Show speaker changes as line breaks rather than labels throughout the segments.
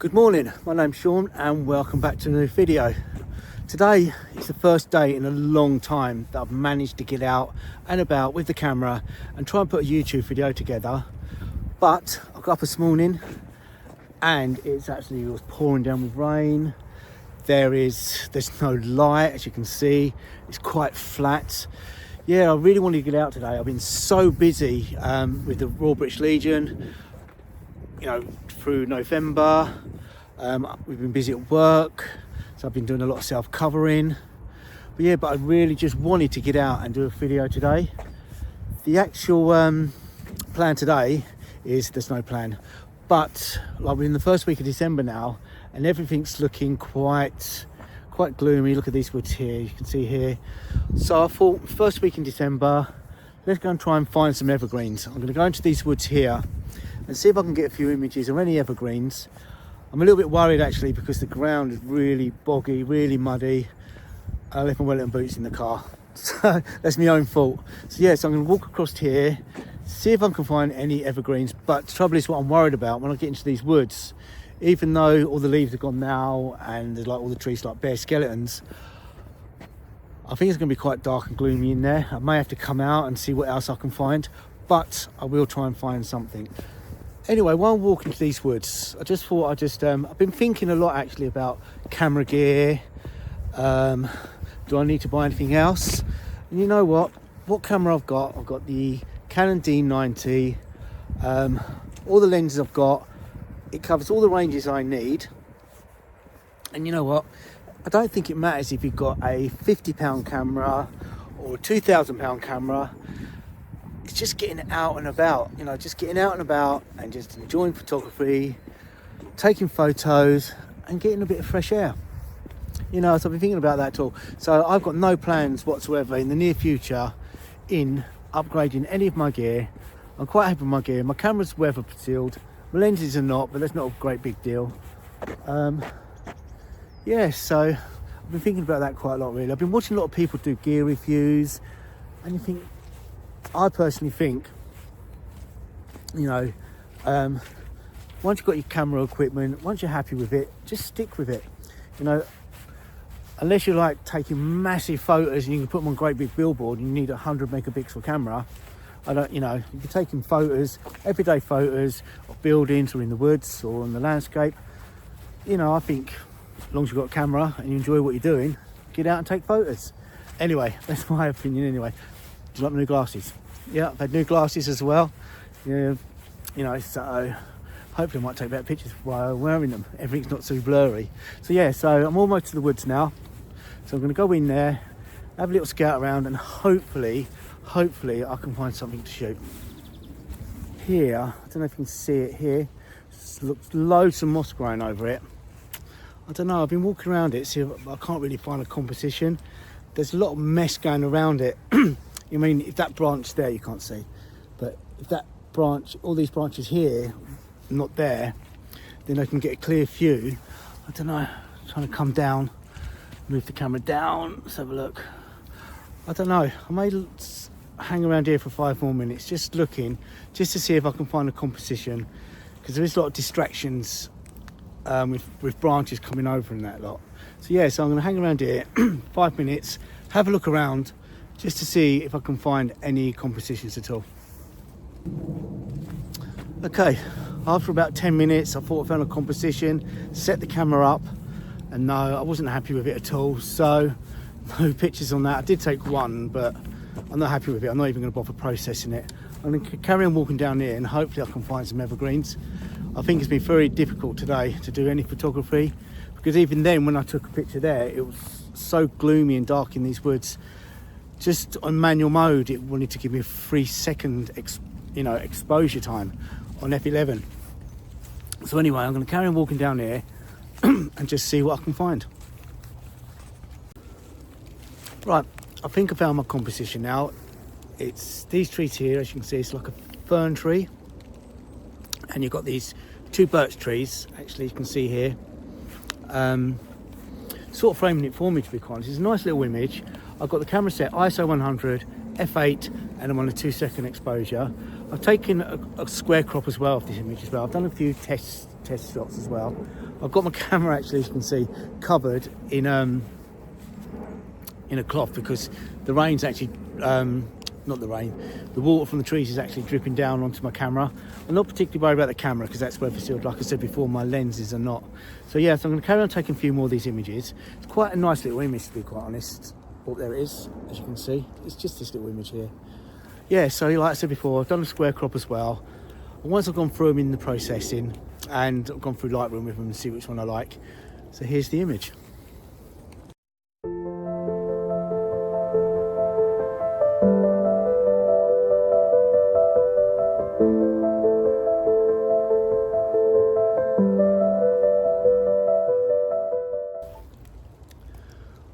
Good morning, my name's Sean and welcome back to a new video. Today is the first day in a long time that I've managed to get out and about with the camera and try and put a YouTube video together. But I got up this morning and it was pouring down with rain. There's no light, as you can see. It's quite flat. Yeah, I really wanted to get out today. I've been so busy with the Royal British Legion, through November. We've been busy at work, so I've been doing a lot of self-covering. But I really just wanted to get out and do a video today. The actual plan today is there's no plan, but we're in the first week of December now, and everything's looking quite gloomy. Look at these woods here, you can see here. So I thought, first week in December, let's go and try and find some evergreens. I'm going to go into these woods here and see if I can get a few images of any evergreens. I'm a little bit worried actually because the ground is really boggy, really muddy. I left my Wellington boots in the car, so that's my own fault. So I'm going to walk across here, see if I can find any evergreens. But the trouble is, what I'm worried about when I get into these woods, even though all the leaves are gone now and there's all the trees like bare skeletons, I think it's going to be quite dark and gloomy in there. I may have to come out and see what else I can find, but I will try and find something. Anyway, while I'm walking to these woods, I just thought I've been thinking a lot actually about camera gear. Do I need to buy anything else? And you know what camera I've got the Canon D90. All the lenses I've got, it covers all the ranges I need. And you know what, I don't think it matters if you've got a £50 camera or a £2,000 camera. It's just getting out and about, just getting out and about and just enjoying photography, taking photos and getting a bit of fresh air. So I've been thinking about that all. So I've got no plans whatsoever in the near future in upgrading any of my gear. I'm quite happy with my gear. My camera's weather sealed, my lenses are not, but that's not a great big deal. So I've been thinking about that quite a lot really. I've been watching a lot of people do gear reviews, and I personally think, once you've got your camera equipment, once you're happy with it, just stick with it. Unless you're like taking massive photos and you can put them on a great big billboard and you need a 100 megapixel camera. You're taking photos, everyday photos of buildings or in the woods or on the landscape. I think as long as you've got a camera and you enjoy what you're doing, get out and take photos. Anyway, that's my opinion anyway. Do you like my new glasses? Yeah, I've had new glasses as well. So hopefully I might take better pictures while wearing them. Everything's not too blurry. So I'm almost to the woods now. So I'm going to go in there, have a little scout around, and hopefully I can find something to shoot. Here, I don't know if you can see it here. Looks loads of moss growing over it. I don't know, I've been walking around it, I can't really find a composition. There's a lot of mess going around it. If that branch there you can't see, but if that branch, all these branches here, not there, then I can get a clear view. I don't know, I'm trying to come down, move the camera down, let's have a look. I don't know, I may hang around here for 5 more minutes, just looking, just to see if I can find a composition, because there is a lot of distractions with branches coming over and that lot. So I'm going to hang around here 5 minutes, have a look around, just to see if I can find any compositions at all. Okay, after about 10 minutes, I thought I found a composition, set the camera up, and no, I wasn't happy with it at all. So no pictures on that. I did take one, but I'm not happy with it. I'm not even going to bother processing it. I'm going to carry on walking down here and hopefully I can find some evergreens. I think it's been very difficult today to do any photography, because even then when I took a picture there, it was so gloomy and dark in these woods. Just on manual mode, it wanted to give me a 3-second exposure time on F11. So anyway, I'm going to carry on walking down here and just see what I can find. Right, I think I found my composition now. It's these trees here, as you can see, it's like a fern tree. And you've got these 2 birch trees, actually you can see here. Sort of framing it for me, to be quite honest. It's a nice little image. I've got the camera set ISO 100, f8, and I'm on a 2-second exposure. I've taken a square crop as well of this image as well. I've done a few test shots as well. I've got my camera actually, as you can see, covered in a cloth because the rain's actually, not the rain, the water from the trees is actually dripping down onto my camera. I'm not particularly worried about the camera because that's weather sealed. Like I said before, my lenses are not. So yeah, so I'm going to carry on taking a few more of these images. It's quite a nice little image, to be quite honest. Oh, there it is, as you can see. It's just this little image here. Yeah, so like I said before, I've done a square crop as well. And once I've gone through them in the processing, and I've gone through Lightroom with them and see which one I like. So here's the image.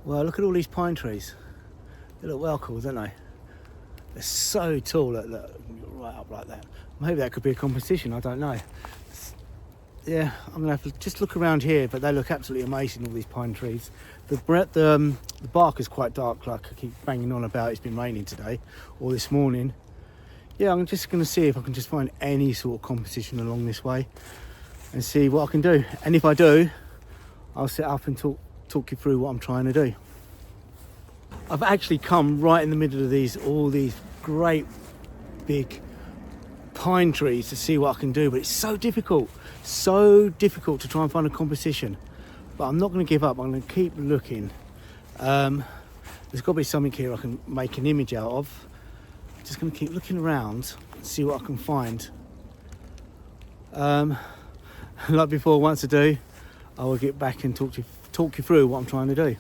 Well, look at all these pine trees. They look well cool, don't they? They're so tall, look, right up like that. Maybe that could be a composition, I don't know. Yeah, I'm gonna have to just look around here, but they look absolutely amazing, all these pine trees. The bark is quite dark, like I keep banging on about. It's been raining today, or this morning. Yeah, I'm just gonna see if I can just find any sort of composition along this way and see what I can do. And if I do, I'll sit up and talk you through what I'm trying to do. I've actually come right in the middle of all these great big pine trees to see what I can do, but it's so difficult to try and find a composition. But I'm not going to give up. I'm going to keep looking. There's got to be something here I can make an image out of. I'm just going to keep looking around and see what I can find. Like before, once I do, I will get back and talk you through what I'm trying to do.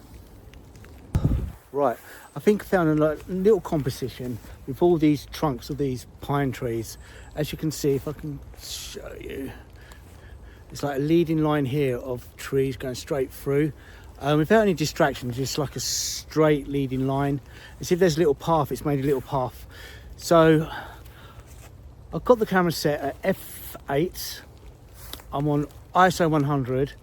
Right, I think I found a little composition with all these trunks of these pine trees. As you can see, if I can show you, it's like a leading line here of trees going straight through, without any distractions, just like a straight leading line. As if there's a little path, it's made a little path. So I've got the camera set at f8. I'm on ISO 100.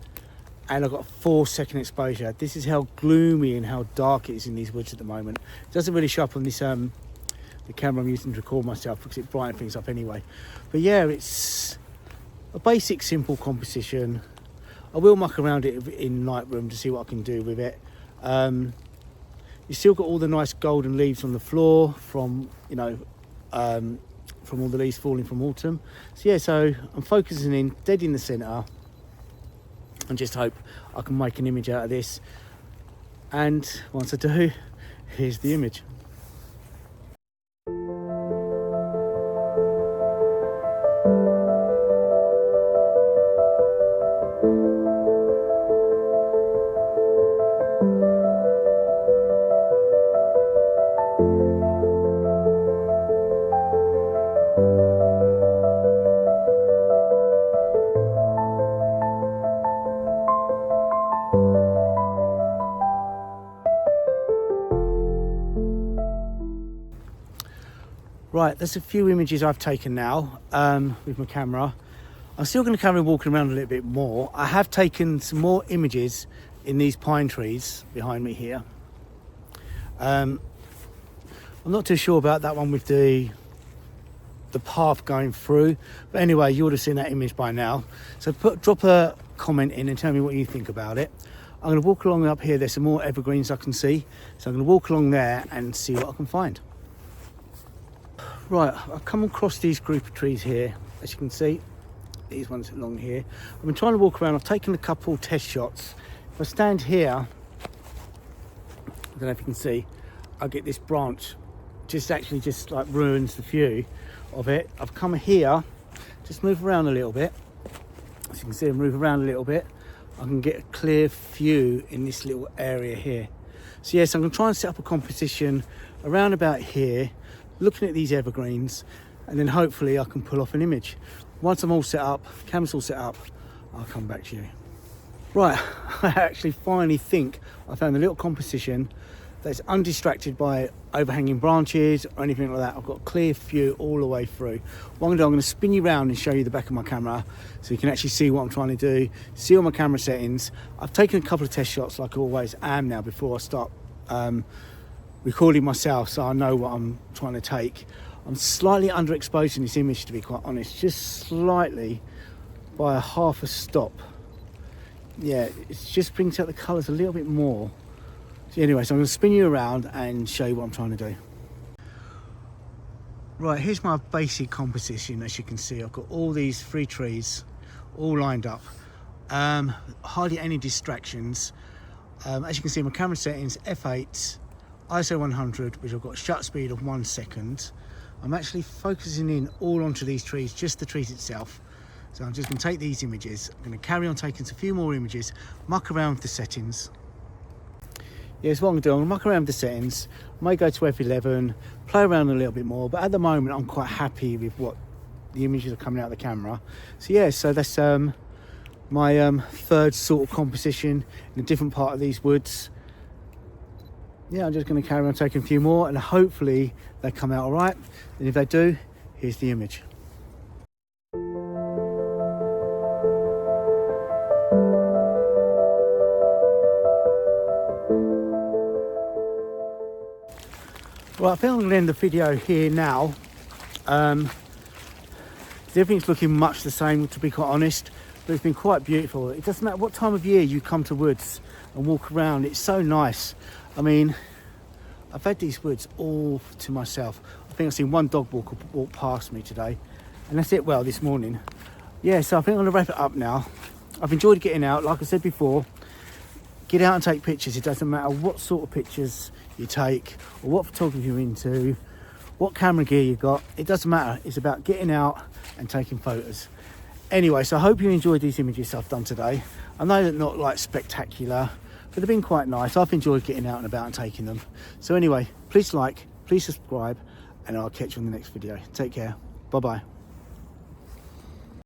And I've got a 4-second exposure. This is how gloomy and how dark it is in these woods at the moment. It doesn't really show up on this the camera I'm using to record myself because it brightens things up anyway. But yeah, it's a basic, simple composition. I will muck around it in Lightroom to see what I can do with it. You still got all the nice golden leaves on the floor from, you know, from all the leaves falling from autumn. So yeah, so I'm focusing in dead in the centre. And just hope I can make an image out of this. And once I do, here's the image. Right, there's a few images I've taken now with my camera. I'm still going to carry on walking around a little bit more. I have taken some more images in these pine trees behind me here. I'm not too sure about that one with the path going through, but anyway, you would have seen that image by now. So drop a comment in and tell me what you think about it. I'm going to walk along up here. There's some more evergreens I can see, so I'm going to walk along there and see what I can find. Right, I've come across these group of trees here, as you can see, these ones along here. I've been trying to walk around. I've taken a couple test shots. If I stand here, I don't know if you can see, I'll get this branch just like ruins the view of it. I've come here, just move around a little bit. As you can see, I move around a little bit. I can get a clear view in this little area here. So yes, I'm going to try and set up a composition around about here, looking at these evergreens, and then hopefully I can pull off an image. Once I'm all set up, camera's all set up, I'll come back to you. Right, I actually finally think I found a little composition that's undistracted by overhanging branches or anything like that. I've got a clear view all the way through. What I'm going to spin you around and show you the back of my camera so you can actually see what I'm trying to do, see all my camera settings. I've taken a couple of test shots like I always am now before I start recording myself, so I know what I'm trying to take. I'm slightly underexposing this image, to be quite honest, just slightly by a half a stop. yeah, it just brings out the colours a little bit more. So anyway, so I'm going to spin you around and show you what I'm trying to do. Right, here's my basic composition. As you can see, I've got all these 3 trees all lined up. Hardly any distractions. As you can see, my camera settings f8, ISO 100, which I've got a shutter speed of 1 second. I'm actually focusing in all onto these trees, just the trees itself. So I'm just going to take these images. I'm going to carry on taking a few more images, muck around with the settings. Yeah, so what I'm going to do, I'm going to muck around with the settings. I may go to F11, play around a little bit more, but at the moment I'm quite happy with what the images are coming out of the camera. So yeah, so that's my third sort of composition in a different part of these woods. Yeah, I'm just going to carry on taking a few more, and hopefully they come out all right. And if they do, here's the image. Well, I think I'm going to end the video here now. Everything's looking much the same, to be quite honest, but it's been quite beautiful. It doesn't matter what time of year you come to woods and walk around, it's so nice. I mean, I've had these woods all to myself. I think I've seen one dog walk past me today, and that's it. Well, this morning. Yeah, so I think I'm going to wrap it up now. I've enjoyed getting out. Like I said before, get out and take pictures. It doesn't matter what sort of pictures you take or what photography you're into, what camera gear you got. It doesn't matter. It's about getting out and taking photos. Anyway, so I hope you enjoyed these images I've done today. I know they're not like spectacular, but they've been quite nice. I've enjoyed getting out and about and taking them. So anyway, please like, please subscribe, and I'll catch you on the next video. Take care. Bye bye.